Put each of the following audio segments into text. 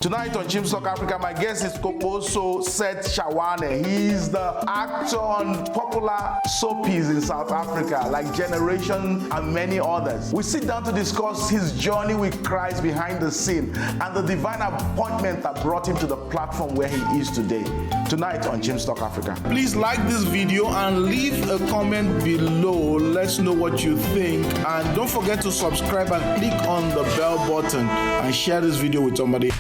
Tonight on Chimstock Africa, my guest is Kgopotso Seth Chawane. He's the actor on popular soapies in South Africa, like Generation and many others. We sit down to discuss his journey with Christ behind the scene and the divine appointment that brought him to the platform where he is today. Tonight on Chimstock Africa. Please like this video and leave a comment below. Let's know what you think. And don't forget to subscribe and click on the bell button and share this video with somebody.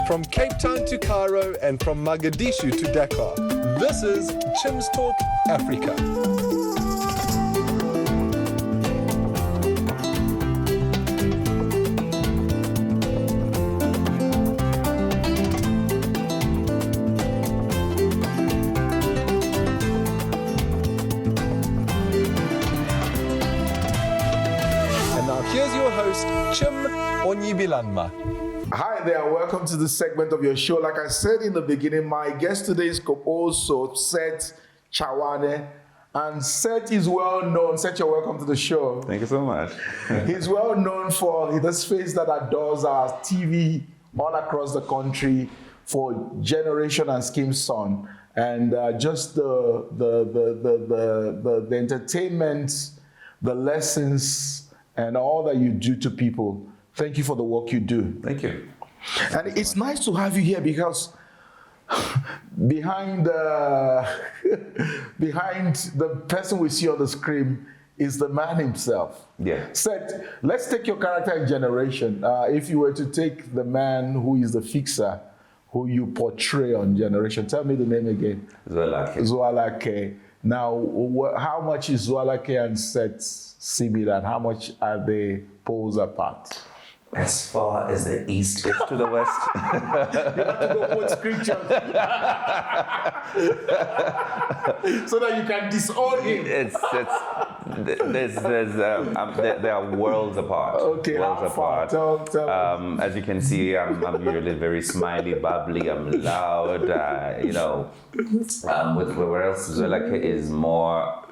From Cape Town to Cairo and from Mogadishu to Dakar, this is Chimstock Africa. And now here's your host, Chim Onyibilanma. Hi there, welcome to this segment of your show. Like I said in the beginning, my guest today is Kgopotso Seth Chawane. And Seth is well known. Seth, you're welcome to the show. Thank you so much. He's well known for this face that adores our TV all across the country for Generation and Scheme Son. And just the entertainment, the lessons, and all that you do to people. Thank you for the work you do. Thank you. And it's nice to have you here because behind the person we see on the screen is the man himself. Yeah. Seth, let's take your character in Generation. If you were to take the man who is the fixer, who you portray on Generation, tell me the name again. Zwelakhe. Zwelakhe. Now, how much is Zwelakhe and Seth similar, and how much are they poles apart? As far as the east is to the west. You have to go quote scriptures so that you can disown him. There are worlds apart. Okay, worlds how far? apart. Tell me. As you can see, I'm usually very smiley, bubbly. I'm loud. Whereas Zwelakhe is more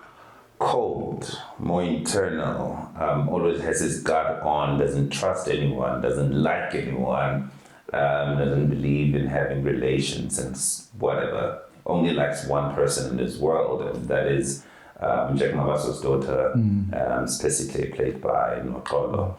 cold, more internal, always has his guard on, doesn't trust anyone, doesn't like anyone, doesn't believe in having relations and whatever, only likes one person in this world, and that is Jack Mabaso's daughter, specifically played by Nokolo.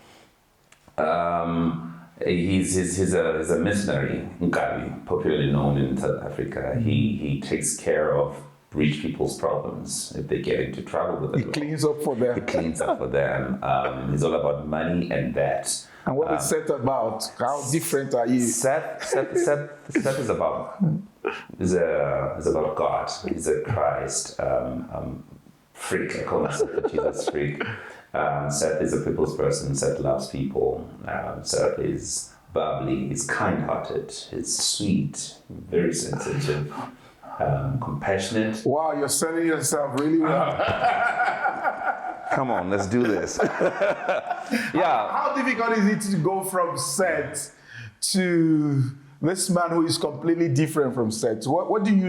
He's a missionary, Nkabi, popularly known in South Africa. He takes care of rich people's problems if they get into trouble with it. He cleans up for them. He cleans up for them. He's all about money and that. And what is Seth about? How different are you? Seth is about God. He's a Christ freak. I call myself a Jesus freak. Seth is a people's person. Seth loves people. Seth is bubbly. He's kind-hearted. He's sweet. Very sensitive. Compassionate. Wow, you're selling yourself really well. Come on, let's do this. Yeah. How difficult is it to go from Seth to this man who is completely different from Seth? What do you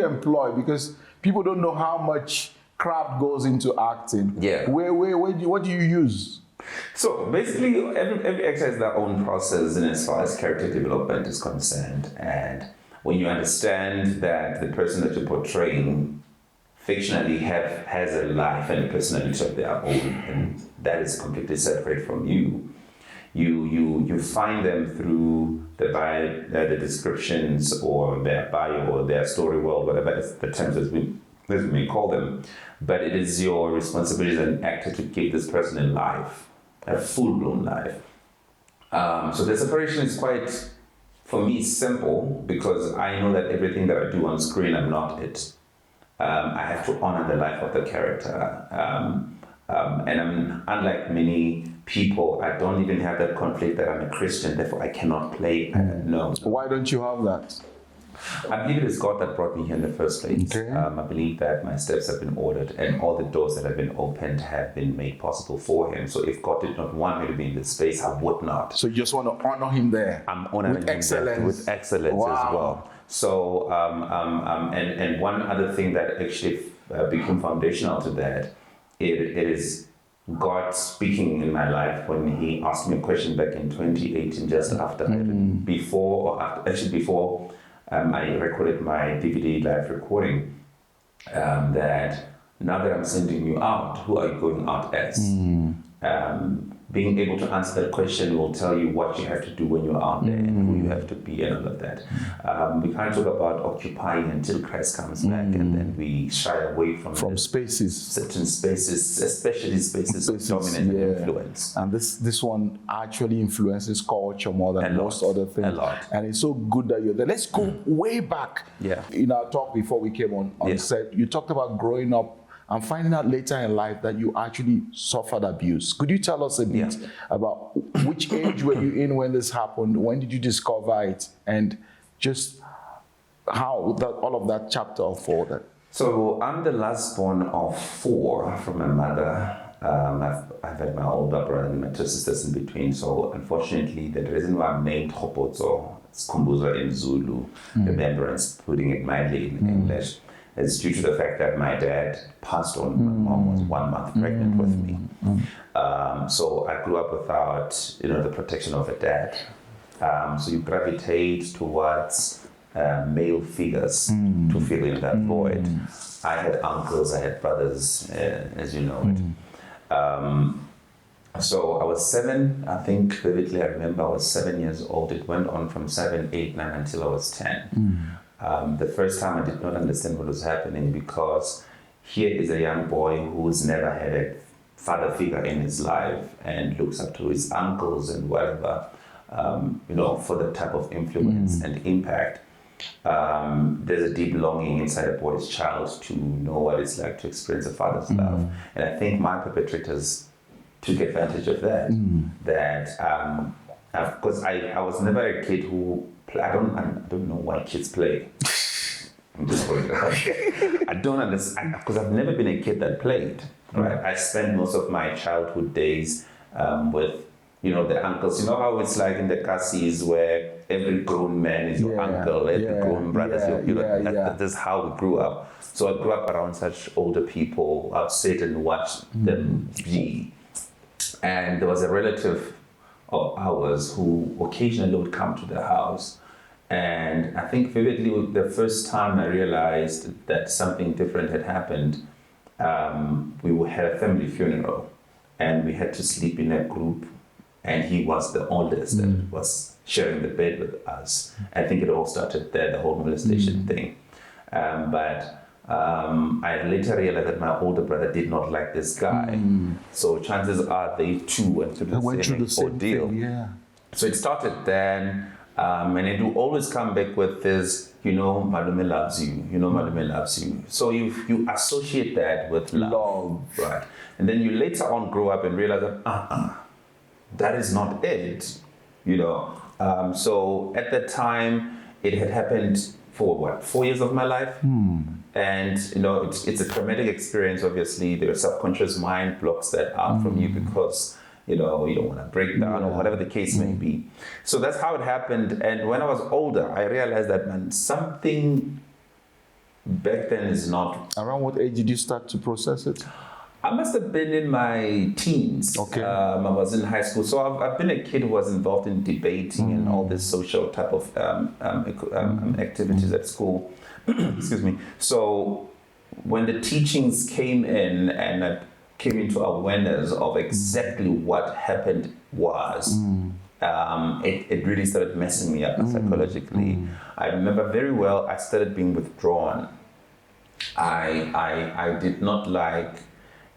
employ? Because people don't know how much craft goes into acting. Yeah. What do you use? So basically, every actor has their own process, and as far as character development is concerned, and when you understand that the person that you're portraying fictionally has a life and a personality of their own, and that is completely separate from you, you find them through the descriptions or their bio or their story world, whatever the terms as we may call them. But it is your responsibility as an actor to give this person a life, a full-blown life. So the separation is quite, for me, simple, because I know that everything that I do on screen, I'm not it. I have to honor the life of the character. And unlike many people, I don't even have that conflict that I'm a Christian, therefore I cannot play. No. Why don't you have that? I believe it is God that brought me here in the first place. Okay. I believe that my steps have been ordered and all the doors that have been opened have been made possible for Him. So if God did not want me to be in this space, I would not. So you just want to honor Him there? I'm honoring with Him excellence. there with excellence Wow. as well. So, and one other thing that actually became foundational to that, it is God speaking in my life when He asked me a question back in 2018, just after before I recorded my DVD live recording, that now that I'm sending you out, who are you going out as? Being able to answer that question will tell you what you have to do when you're out there and who you have to be and all of that. We can't talk about occupying until Christ comes back, and then we shy away from spaces, certain spaces, especially spaces of dominance and influence. And this one actually influences culture more than most other things. A lot. And it's so good that you're there. Let's go way back. Yeah. In our talk before we came on set, you talked about growing up and finding out later in life that you actually suffered abuse. Could you tell us a bit about which age were you in when this happened? When did you discover it? And just how all of that chapter unfolded? So I'm the last born of 4 from my mother. I've had my older brother and my 2 sisters in between. So unfortunately, the reason why I'm named Kgopotso, it's Kumbuzo in Zulu, remembrance, putting it mildly in English, is due to the fact that my dad passed on. My mom was 1 month pregnant with me. So I grew up without, the protection of a dad. So you gravitate towards male figures to fill in that void. I had uncles, I had brothers, as you know it. So I was 7, I think vividly I remember I was 7 years old. It went on from 7, 8, 9 until I was 10. The first time I did not understand what was happening, because here is a young boy who's never had a father figure in his life and looks up to his uncles and whatever, for the type of influence and impact. There's a deep longing inside a boy's child to know what it's like to experience a father's love. And I think my perpetrators took advantage of that. Because I was never a kid who I don't know why kids play. I'm just worried. I don't understand, because I've never been a kid that played. Right? I spent most of my childhood days with, the uncles. You know how it's like in the Kasis where every grown man is your uncle, every grown brother is your. That's how we grew up. So I grew up around such older people. I'd sit and watch them be. And there was a relative of ours who occasionally would come to the house. And I think vividly, the first time I realized that something different had happened, we had a family funeral and we had to sleep in a group, and he was the oldest that was sharing the bed with us. I think it all started there, the whole molestation thing. But I later realized that my older brother did not like this guy. So chances are they too went through the same ordeal. Thing, So it started then. And it will always come back with this, Malume loves you, Malume loves you. So you associate that with love, right? And then you later on grow up and realize that, that is not it, So at that time, it had happened for 4 years of my life. And, it's a traumatic experience, obviously. The subconscious mind blocks that out from you because you don't want to break down or whatever the case may be. So that's how it happened. And when I was older, I realized that, something back then is not... Around what age did you start to process it? I must have been in my teens. Okay. I was in high school. So I've been a kid who was involved in debating and all this social type of activities at school. Excuse me. So when the teachings came in and I came into awareness of exactly what happened was, it really started messing me up psychologically. I remember very well, I started being withdrawn. I did not like,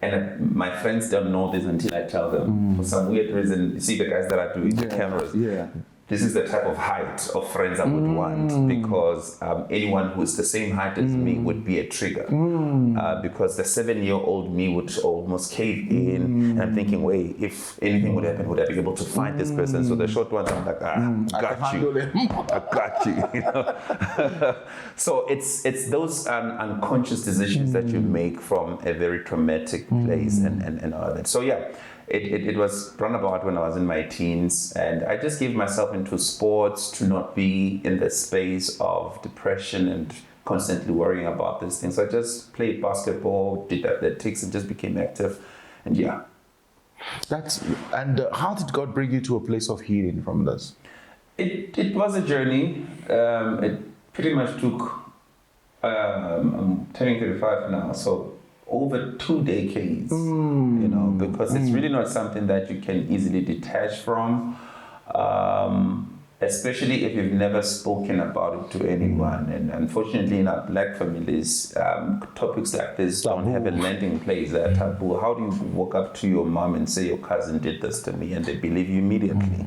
and my friends don't know this until I tell them. For some weird reason, you see the guys that are doing the cameras. This is the type of height of friends I would want, because anyone who is the same height as me would be a trigger. Because the 7-year-old me would almost cave in, and I'm thinking, wait, if anything would happen, would I be able to find this person? So the short ones, I'm like, I got you. So it's those unconscious decisions that you make from a very traumatic place and all that. So It was run about when I was in my teens, and I just gave myself into sports to not be in the space of depression and constantly worrying about these things. So I just played basketball, did athletics, and just became active. And How did God bring you to a place of healing from this? It was a journey. It pretty much took, I'm turning 35 now, so over 2 decades, because it's really not something that you can easily detach from, especially if you've never spoken about it to anyone. And unfortunately, in our black families, topics like this don't have a landing place. They're taboo. How do you walk up to your mom and say your cousin did this to me, and they believe you immediately?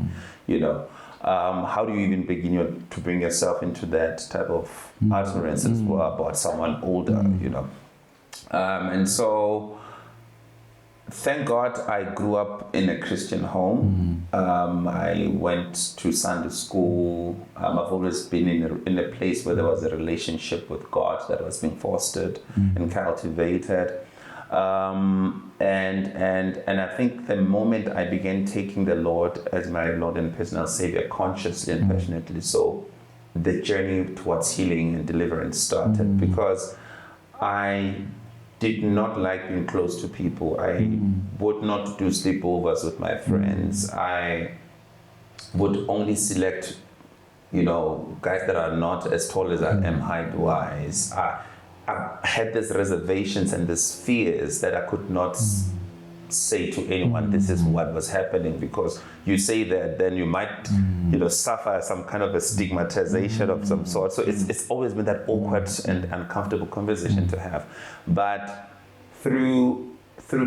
How do you even begin to bring yourself into that type of utterance as well about someone older? And so, thank God I grew up in a Christian home. I went to Sunday school. I've always been in a place where there was a relationship with God that was being fostered and cultivated. And I think the moment I began taking the Lord as my Lord and personal Savior consciously and passionately, so the journey towards healing and deliverance started, because I did not like being close to people. I would not do sleepovers with my friends. I would only select, guys that are not as tall as I am height-wise. I had these reservations and these fears that I could not say to anyone, this is what was happening, because you say that, then you might, suffer some kind of a stigmatization of some sort. So it's always been that awkward and uncomfortable conversation to have. But through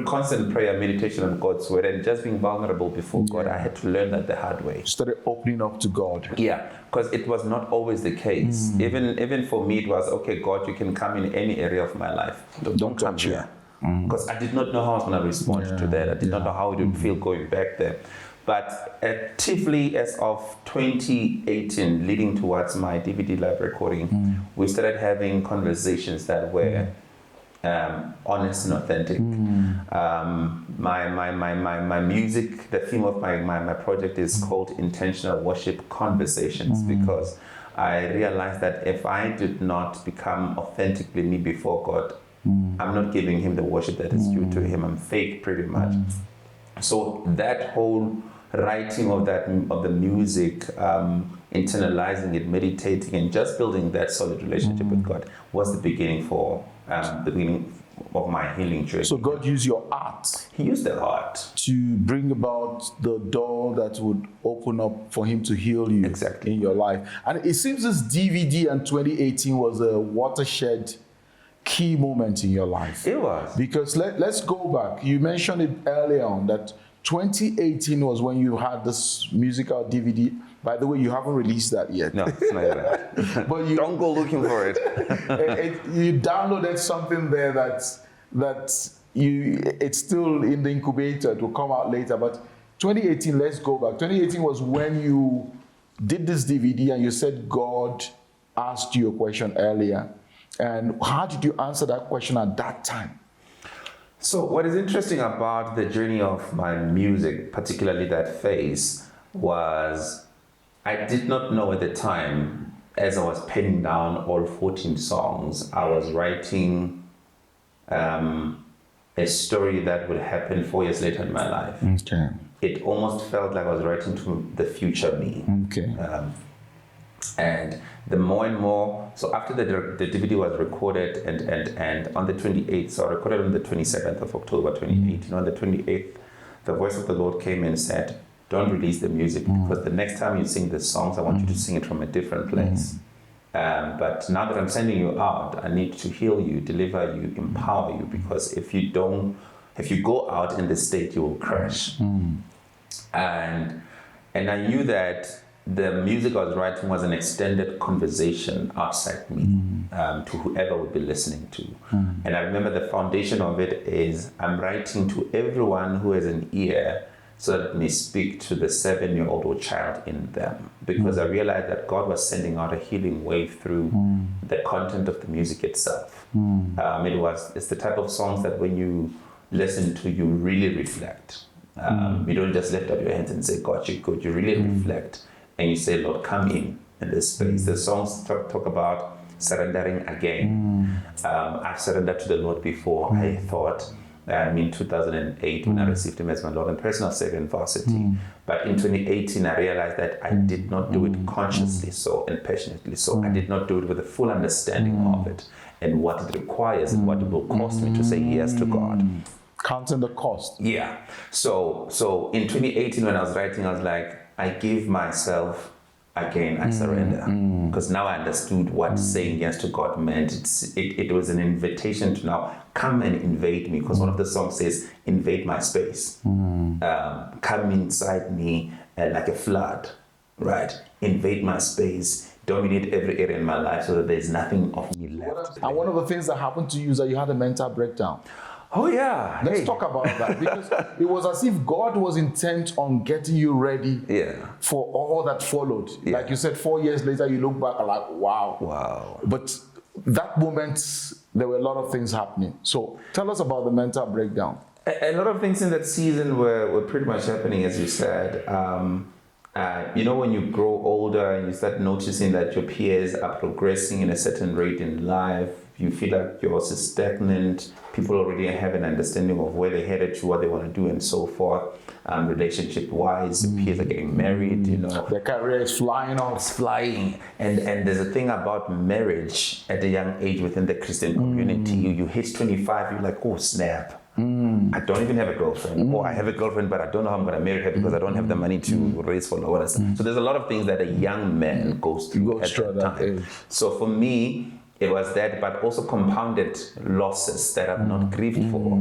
constant prayer, meditation on God's word, and just being vulnerable before God, I had to learn that the hard way. Started opening up to God. Yeah, because it was not always the case. Even for me, it was, okay, God, you can come in any area of my life. Don't come here. Because I did not know how I was going to respond to that. I did not know how it would feel going back there. But actively, as of 2018, leading towards my DVD live recording, we started having conversations that were honest and authentic. My music, the theme of my project is called Intentional Worship Conversations, because I realized that if I did not become authentically me before God, I'm not giving him the worship that is due to him. I'm fake pretty much. So that whole writing of the music, internalizing it, meditating, and just building that solid relationship with God was the beginning of my healing journey. So God used your art. He used the art to bring about the door that would open up for him to heal you in your life. And it seems this DVD in 2018 was a watershed key moment in your life. It was. Because let's go back. You mentioned it earlier on that 2018 was when you had this musical DVD. By the way, you haven't released that yet. No, it's not yet. But you don't go looking for it. You downloaded something there it's still in the incubator. It will come out later. But 2018, let's go back. 2018 was when you did this DVD and you said God asked you a question earlier. And how did you answer that question at that time? So what is interesting about the journey of my music, particularly that phase, was I did not know at the time, as I was penning down all 14 songs, I was writing a story that would happen 4 years later in my life. Okay. It almost felt like I was writing to the future me. Okay. And the more and more, so after the DVD was recorded and on the 28th, so I recorded on the 27th of October 2018, on the 28th, the voice of the Lord came and said, don't release the music, because the next time you sing the songs, I want you to sing it from a different place. But now that I'm sending you out, I need to heal you, deliver you, empower you, because if you go out in this state, you will crash. And I knew that the music I was writing was an extended conversation outside me to whoever would be listening to. And I remember the foundation of it is I'm writing to everyone who has an ear so that it may speak to the 7-year-old or child in them. Because I realized that God was sending out a healing wave through the content of the music itself. It's the type of songs that when you listen to, you really reflect. You don't just lift up your hands and say, God, you're good. You really reflect. And you say, Lord, come in this space. The songs talk about surrendering again. I've surrendered to the Lord before. I thought in 2008 when I received Him as my Lord and personal Savior in varsity. But in 2018, I realized that I did not do it consciously so and passionately so. I did not do it with a full understanding of it and what it requires and what it will cost me to say yes to God. Counting the cost. Yeah. So in 2018, when I was writing, I was like, I give myself again, I surrender. Because now I understood what saying yes to God meant. It was an invitation to now come and invade me. Because one of the songs says, invade my space. Come inside me like a flood, right? Invade my space. Dominate every area in my life so that there's nothing of me left. And one of the things that happened to you is that you had a mental breakdown. Oh yeah. Let's talk about that, because it was as if God was intent on getting you ready for all that followed. Yeah. Like you said, 4 years later, you look back and like, wow. Wow. But that moment, there were a lot of things happening. So tell us about the mental breakdown. A lot of things in that season were pretty much happening, as you said. When you grow older and you start noticing that your peers are progressing in a certain rate in life, you feel like yours is stagnant. People already have an understanding of where they're headed to, what they want to do, and so forth. Relationship-wise, peers are getting married, Their career is flying off. It's flying. And there's a thing about marriage at a young age within the Christian community. You hit 25, you're like, oh, snap. I don't even have a girlfriend. Or I have a girlfriend, but I don't know how I'm going to marry her because I don't have the money to raise for all that stuff. So there's a lot of things that a young man goes through at that time. So for me, it was that, but also compounded losses that I've not grieved for.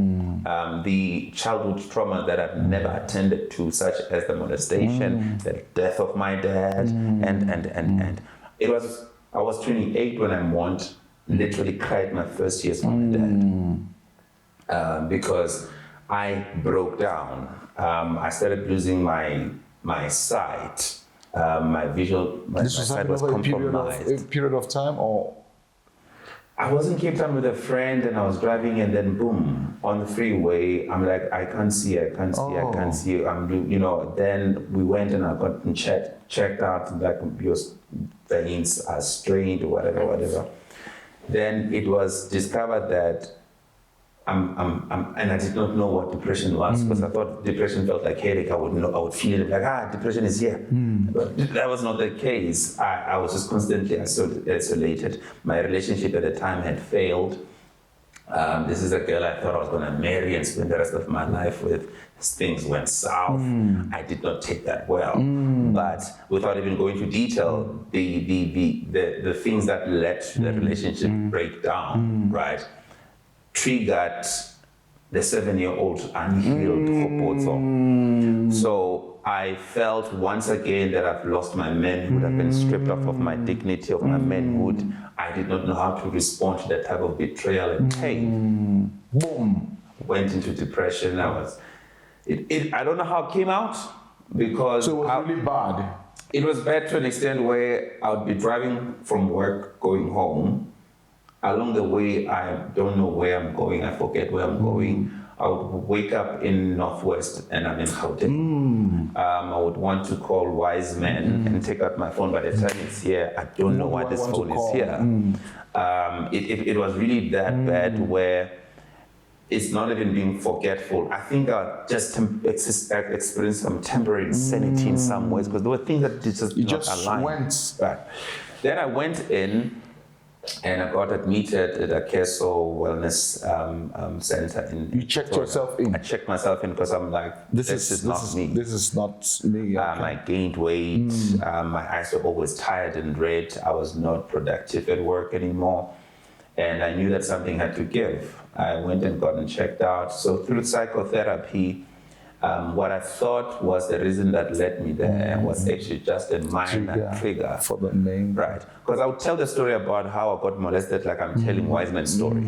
The childhood trauma that I've never attended to, such as the molestation, the death of my dad, and I was 28 when I mourned, literally cried my first years for my dad. Because I broke down. I started losing my sight. My sight was compromised. A period of time, or? I was in Cape Town with a friend and I was driving, and then boom, on the freeway, I'm like, I can't see. Then we went and I got checked out, like your veins are strained or whatever. Then it was discovered that and I did not know what depression was, because I thought depression felt like headache. I would feel it like, depression is here. But that was not the case. I was just constantly isolated. My relationship at the time had failed. This is a girl I thought I was going to marry and spend the rest of my life with. Things went south. I did not take that well. But without even going into detail, the things that led to the relationship breakdown, right, triggered the 7-year-old unhealed Kgopotso. So I felt once again that I've lost my manhood. I've been stripped off of my dignity, of my manhood. I did not know how to respond to that type of betrayal and pain. Boom. Went into depression. I don't know how it came out, because so it was really bad. It was bad to an extent where I would be driving from work, going home. Along the way, I don't know where I'm going. I forget where I'm going. I would wake up in Northwest and I'm in Gauteng. I would want to call Wise Men and take out my phone. By the time it's here, I don't know why this phone is here. It was really that bad, where it's not even being forgetful. I think I just experienced some temporary insanity in some ways, because there were things that just went. Right. Then I went in and I got admitted at a Kgopotso Wellness Center. You checked yourself in? I checked myself in, because I'm like, this is not me. This is not me. Okay. I gained weight. My eyes were always tired and red. I was not productive at work anymore. And I knew that something had to give. I went and got checked out. So through psychotherapy, what I thought was the reason that led me there was actually just a minor trigger for the main. Right. Because I would tell the story about how I got molested, like I'm telling Wise Man's story.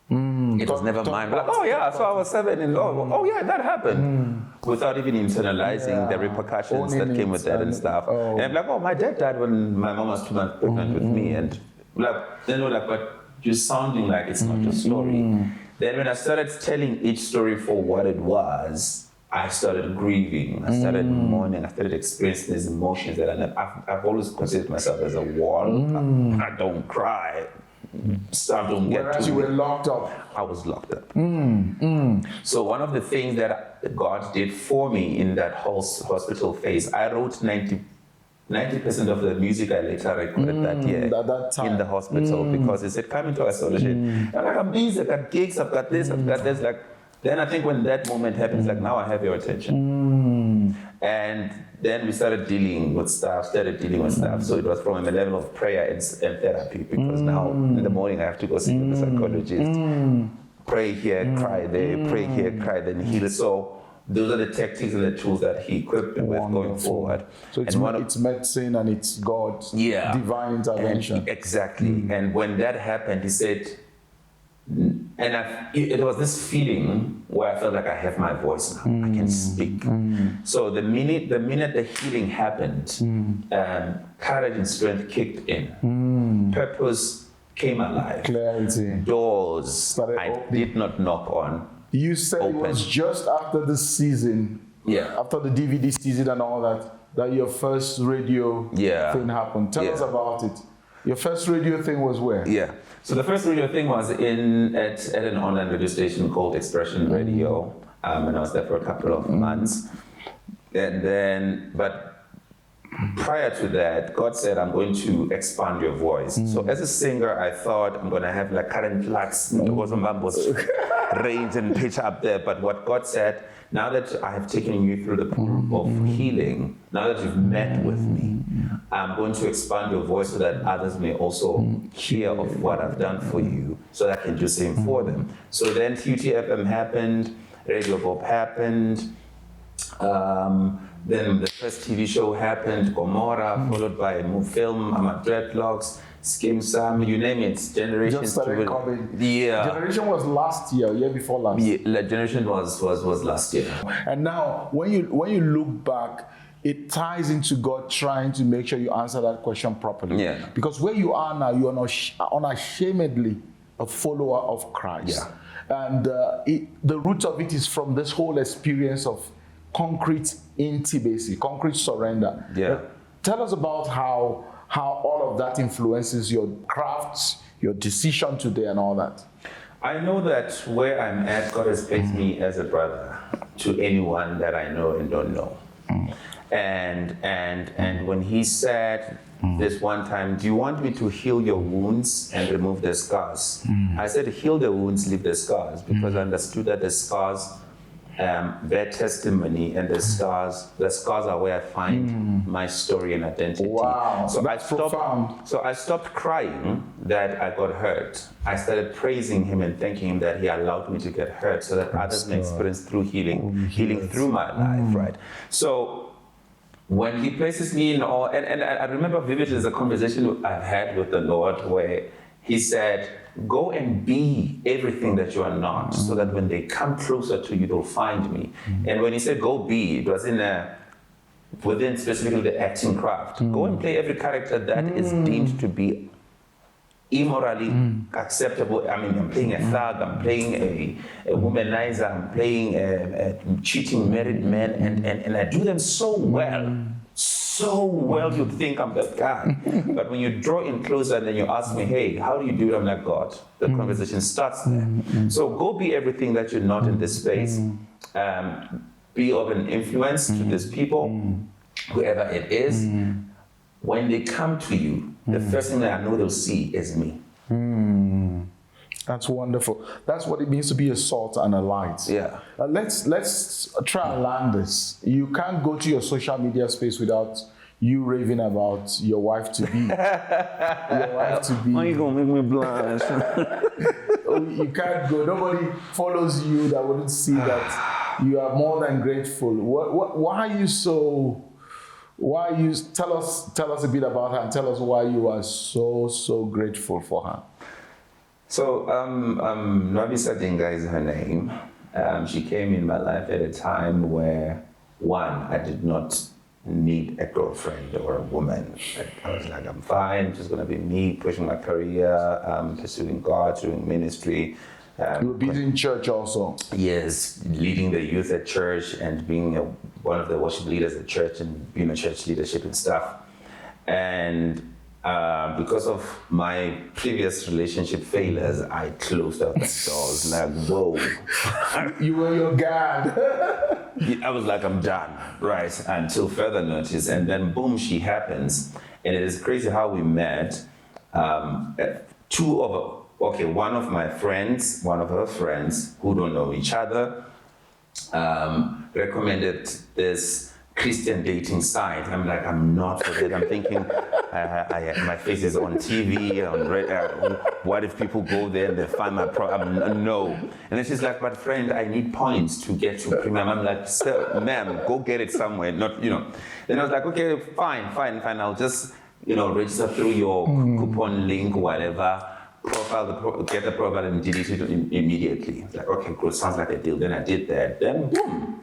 It was never mine. But like, so I was 7 and that happened. Without even internalizing the repercussions that came with that and stuff. And I'm like, my dad died when my mom was 2 months pregnant with me. And but you're sounding like it's not your story. Then when I started telling each story for what it was, I started grieving, I started mourning, I started experiencing these emotions that I've always considered myself as a wall. I don't cry. Staff don't get Whereas to you me. were locked up. I was locked up. So one of the things that God did for me in that whole hospital phase, I wrote 90% of the music I later recorded that year at that time. in the hospital because he said, come into isolation. I'm like, I'm busy, I've got gigs, I've got this, I've got this. Like, then I think when that moment happens, like, now I have your attention. And then we started dealing with stuff. So it was from a level of prayer and therapy, because now in the morning I have to go see the psychologist. Pray here, cry there, pray here, cry then heal. So those are the tactics and the tools that he equipped me with going forward. So it's, it's medicine and it's God's divine intervention. And exactly. And when that happened, he said, it was this feeling where I felt like I have my voice now. I can speak. So the minute the healing happened, courage and strength kicked in. Purpose came alive. Clarity. Doors I did not knock on. You said it was just after the season, after the DVD season and all that your first radio thing happened. Tell us about it. Your first radio thing was where? So the first radio thing was at an online radio station called Expression Radio, and I was there for a couple of months. And then, but prior to that, God said, I'm going to expand your voice. So as a singer, I thought I'm going to have like current lux, range and pitch up there. But what God said, now that I have taken you through the pool of healing, now that you've met with me, I'm going to expand your voice so that others may also hear of what I've done for you, so that I can do the same for them. So then QTFM happened, Radio Bob happened, then the first TV show happened, Gomorrah, followed by a film, I'm Dreadlocks, Skim Sam, you name it, Generation. Just started coming. Yeah. Generation was last year before last. Yeah, Generation was last year. And now, when you look back, it ties into God trying to make sure you answer that question properly. Yeah. Because where you are now, you are unashamedly a follower of Christ. Yeah. And the root of it is from this whole experience of concrete intimacy, concrete surrender. Yeah. Tell us about how all of that influences your crafts, your decision today and all that. I know that where I'm at, God has placed me as a brother to anyone that I know and don't know. And when he said this one time, do you want me to heal your wounds and remove the scars? I said, heal the wounds, leave the scars, because I understood that the scars bear testimony, and the scars are where I find my story and identity. Wow, so that's profound. So I stopped crying that I got hurt. I started praising him and thanking him that he allowed me to get hurt, so that others may experience through healing through my life, right? So when he places me in awe, and I remember vividly there's a conversation I've had with the Lord where he said, go and be everything that you are not, so that when they come closer to you, they'll find me. And when he said go be, it was within specifically the acting craft. Go and play every character that is deemed to be immorally acceptable. I mean, I'm playing a thug, I'm playing a womanizer, I'm playing a cheating married man, and I do them so well you'd think I'm that guy. But when you draw in closer and then you ask me, hey, how do you do it? I'm like, God. The conversation starts there. So go be everything that you're not in this space. Be of an influence to these people, whoever it is. When they come to you, the first thing that I know they'll see is me. That's wonderful. That's what it means to be a salt and a light. Yeah. Let's try and land this. You can't go to your social media space without you raving about your wife to be. Your wife to be. Why are you gonna make me blush? You can't go. Nobody follows you that wouldn't see that you are more than grateful. Why are you so? Why you tell us a bit about her and tell us why you are so grateful for her. So Nwabisa Dinga is her name. She came in my life at a time where, one, I did not need a girlfriend or a woman. I was like, I'm fine, just gonna be me, pushing my career, pursuing God, doing ministry. You were busy in church also. Yes, leading the youth at church and being one of the worship leaders at church and being a church leadership and stuff. And because of my previous relationship failures, I closed out the doors. Like, whoa. You were your guard. I was like, I'm done, right? Until further notice. And then boom, she happens. And it is crazy how we met. One of my friends, one of her friends who don't know each other, recommended this Christian dating site. I'm like, I'm not for it. I'm thinking, my face is on TV, what if people go there and they find my no. And then she's like, but friend, I need points to get to premium. I'm like, sir, ma'am, go get it somewhere, not, Then I was like, okay, fine. I'll just, register through your coupon link, whatever, get the profile and delete it immediately. It's like, okay, cool, sounds like a deal. Then I did that. Then boom.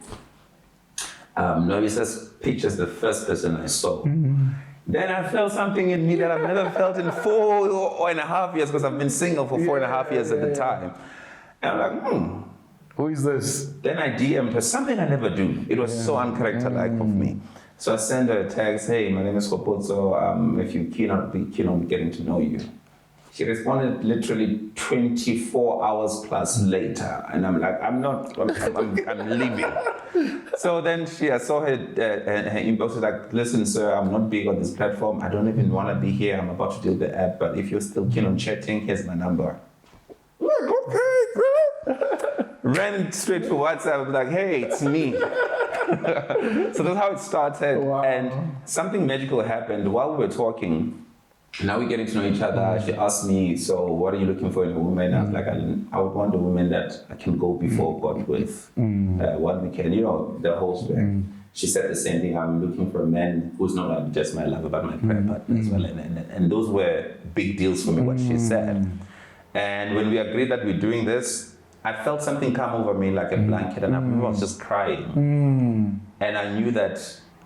Novice's picture's the first person I saw. Then I felt something in me that I've never felt in 4.5 years, because I've been single for 4.5 years at the time. And I'm like, Who is this? Then I DM'd her, something I never do. It was so uncharacter-like of me. So I sent her a text, hey, my name is Kgopotso, if you keen on getting to know you. She responded literally 24 hours plus later. And I'm like, I'm leaving. So then I saw her inbox, like, listen, sir, I'm not big on this platform. I don't even want to be here. I'm about to do the app. But if you're still keen on chatting, here's my number. I'm like, okay, ran straight to WhatsApp, like, hey, it's me. So that's how it started. Wow. And something magical happened while we were talking. Now we're getting to know each other. She asked me, so what are you looking for in a woman? I was like, I would want a woman that I can go before God with. What we can, the whole story. She said the same thing. I'm looking for a man who's not like just my lover, but my prayer partner as well. And those were big deals for me, what she said. And when we agreed that we're doing this, I felt something come over me like a blanket, and I was just crying. And I knew that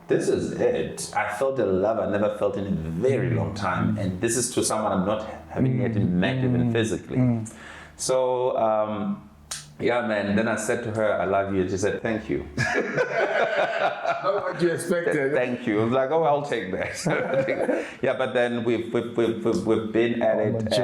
this is it. I felt a love I never felt in a very long time. And this is to someone I'm not having yet met even physically. So, yeah, man, then I said to her, I love you. And she said, thank you. Not what you expected. Thank you. I was like, oh, I'll take that. Yeah, but then we've been at it,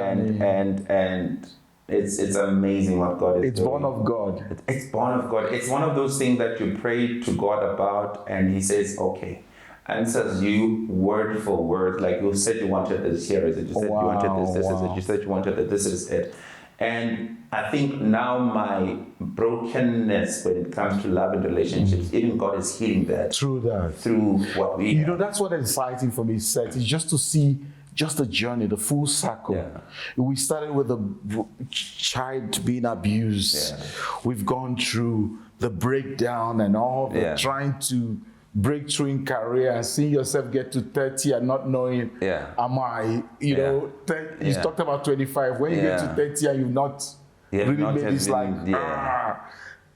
and it's amazing what God is doing. Born of God. It's born of God. It's one of those things that you pray to God about, and He says, okay, answers you word for word. Like, you said you wanted this, here is it. You said you wanted this is it. You said you wanted that, this is it. And I think now my brokenness when it comes to love and relationships, even God is healing that. Through what we have. That's what is exciting for me, Seth, is just to see just the journey, the full circle. Yeah. We started with a child being abused. Yeah. We've gone through the breakdown and all the trying to break through in career and seeing yourself get to 30 and not knowing, am I, you talked about 25. When you get to 30 and you've not really made this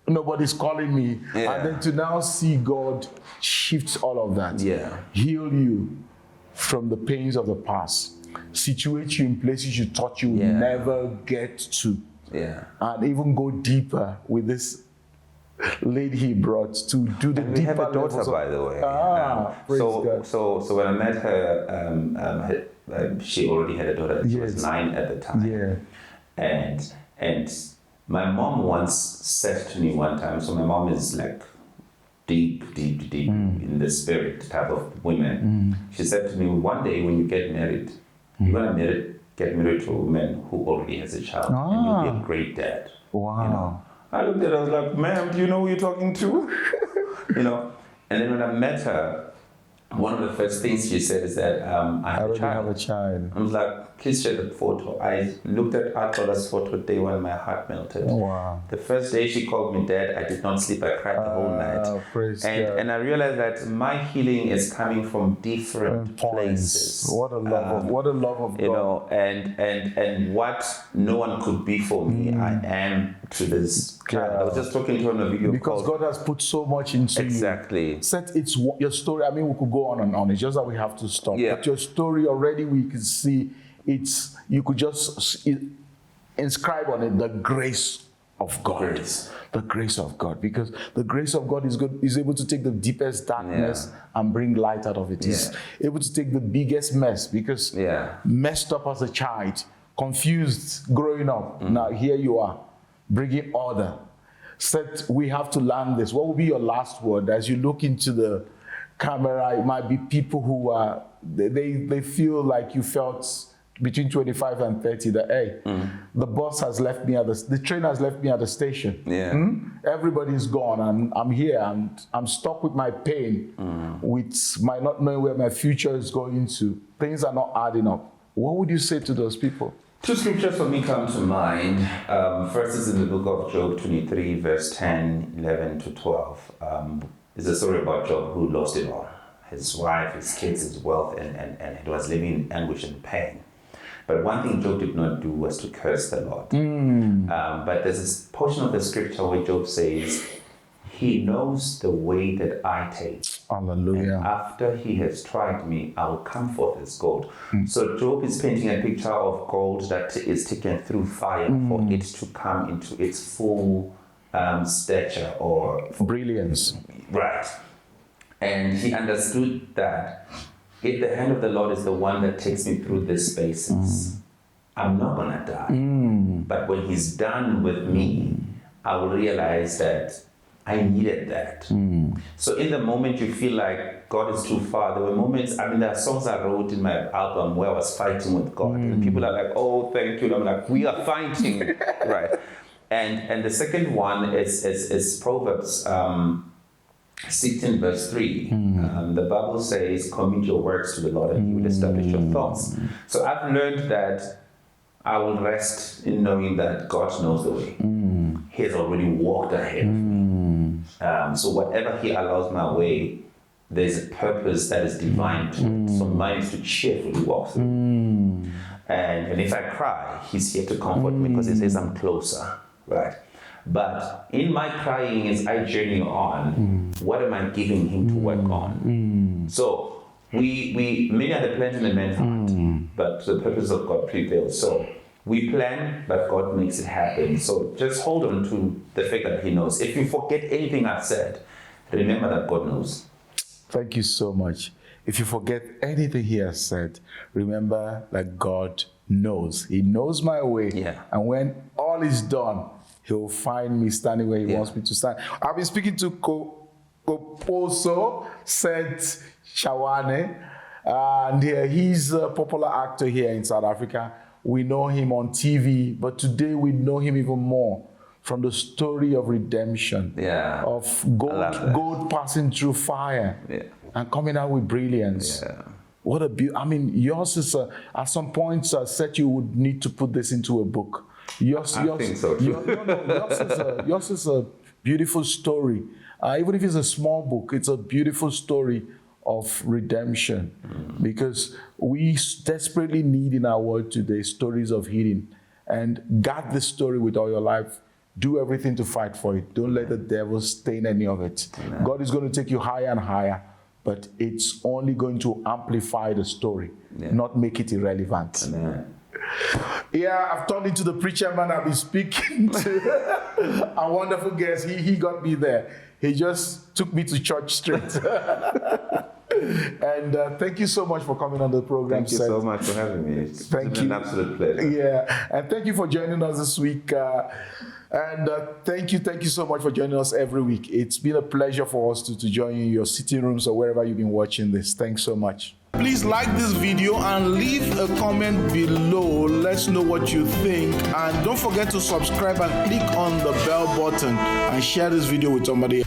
nobody's calling me. And then to now see God shift all of that, heal you from the pains of the past, situate you in places you thought you would never get to, and even go deeper with this lady He brought to do the deeper. We have a daughter, by the way. So when I met her, she already had a daughter. She was 9 at the time. And my mom once said to me one time. So my mom is like deep in the spirit type of women. She said to me, one day when you get married, you're gonna get married to a woman who already has a child, and you'll be a great dad. Wow. I looked at her, I was like, ma'am, do you know who you're talking to? And then when I met her, one of the first things she said is that I already have a child. I was like, please share the photo. I looked at Atola's photo day when my heart melted. Wow. The first day she called me dad, I did not sleep. I cried the whole night. And I realized that my healing is coming from different places. What a love of God. And what no one could be for me, I am to this child. I was just talking to her on a video because God has put so much into you. Seth, it's your story. I mean, we could go on and on. It's just that we have to stop. But your story already, we can see you could just inscribe on it the grace of God. Grace. The grace of God, because the grace of God is able to take the deepest darkness and bring light out of it. It's able to take the biggest mess, because messed up as a child, confused growing up. Now here you are, bringing order. Said we have to learn this. What will be your last word as you look into the camera? It might be people who are they feel like you felt between 25 and 30 that, hey, the bus has left me the train has left me at the station. Everybody's gone and I'm here and I'm stuck with my pain, with my not knowing where my future is going to. Things are not adding up. What would you say to those people? Two scriptures for me come to mind. First is in the book of Job 23, verse 10, 11 to 12. It's a story about Job who lost it all. His wife, his kids, his wealth, and he was living in anguish and pain. But one thing Job did not do was to curse the Lord. But there's this portion of the scripture where Job says, he knows the way that I take. Hallelujah. And after he has tried me, I will come forth as gold. So Job is painting a picture of gold that is taken through fire for it to come into its full stature or brilliance. Right. And he understood that if the hand of the Lord is the one that takes me through these spaces, I'm not going to die. But when he's done with me, I will realize that I needed that. So in the moment you feel like God is too far, there were moments, there are songs I wrote in my album where I was fighting with God. And people are like, oh, thank you. And I'm like, we are fighting. Right. And the second one is Proverbs 16 verse 3. The Bible says, commit your works to the Lord and he will establish your thoughts. So I've learned that I will rest in knowing that God knows the way. He has already walked ahead of me. So whatever he allows my way, there's a purpose that is divine to it. So mine is to cheerfully walk through. And if I cry, he's here to comfort me because he says I'm closer. Right. But in my crying, as I journey on, what am I giving him to work on? So we many are the plans in a man's heart, but the purpose of God prevails. So we plan, but God makes it happen. So just hold on to the fact that he knows. If you forget anything I've said, remember that God knows. Thank you so much. If you forget anything he has said, remember that God knows. He knows my way. And when all is done, he'll find me standing where he wants me to stand. I've been speaking to Kgopotso Seth Chawane, and he's a popular actor here in South Africa. We know him on TV, but today we know him even more from the story of redemption, of gold passing through fire and coming out with brilliance. What a beauty. Yours is, at some point, Seth, you would need to put this into a book. Yours is a beautiful story. Even if it's a small book, it's a beautiful story of redemption, because we desperately need in our world today stories of healing. And guard this story with all your life. Do everything to fight for it. Don't let the devil stain any of it. God is going to take you higher and higher, but it's only going to amplify the story, not make it irrelevant. I've turned into the preacher man. I've been speaking to a wonderful guest. He got me there. He just took me to church straight. And thank you so much for coming on the program. Thank you so much for having me. It's been an absolute pleasure. And thank you for joining us this week. And thank you so much for joining us every week. It's been a pleasure for us to join you in your sitting rooms or wherever you've been watching this. Thanks so much. Please like this video and leave a comment below. Let's know what you think. And don't forget to subscribe and click on the bell button and share this video with somebody.